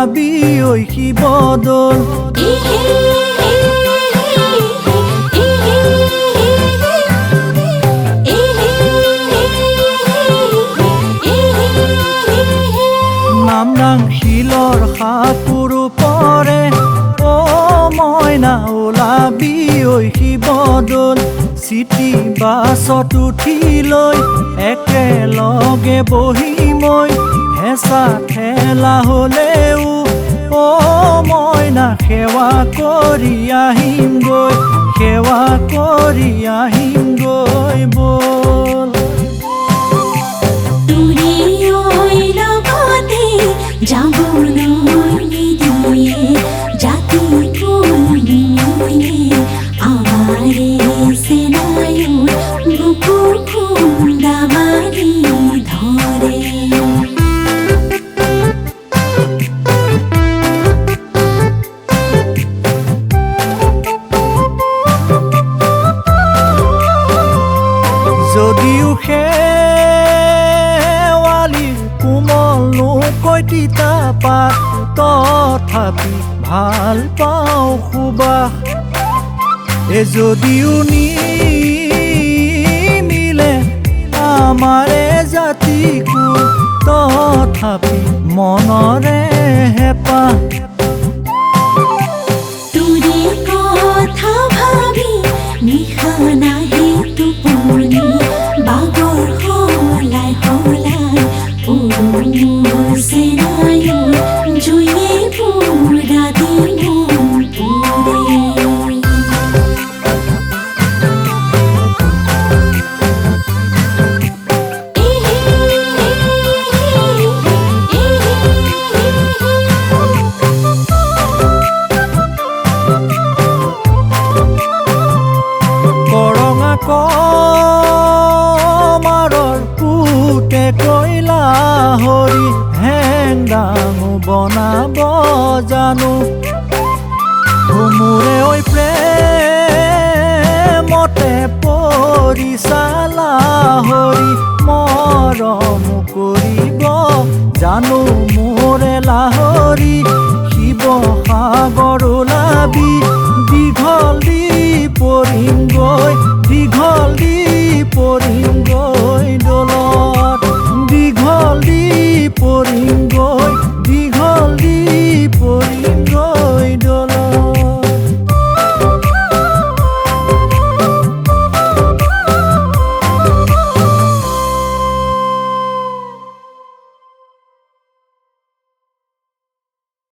ওলাবি ঐ শিৱদৌল নামদাং শিলৰ সাঁকোৰ পৰে অ মইনা ওলাবি ঐ শিৱদৌল চিটি বাছত উঠি লৈ একেলগে বহি মই হেঁচা ঠেলা হ'লেও অ মইনা সেৱা কৰি আহিমগৈ সেৱা কৰি আহিমগৈ বল যদিও শেৱালি কোমল নোকৈ তিতা পাত তথাপি ভাল পাওঁ সুবাস যদিও নিমিলে আমাৰে জাতিকুল তথাপি মনৰে হেঁপাহ তোৰে কথা ভাবি নিশা নাহে টোপনি বাগৰ হলাই হলাই মোৰ চেনায়ো জুয়ে পুৰা দিন পুৰে কমাৰৰ পুতে কয়লা হৰি হেংদাং বনাব জানো মোৰে ঐ প্ৰেমতে পৰিচালা হৰি মৰম কৰিব জানো মোৰে লাহৰি শিৱসাগৰ ওলাবি দীঘল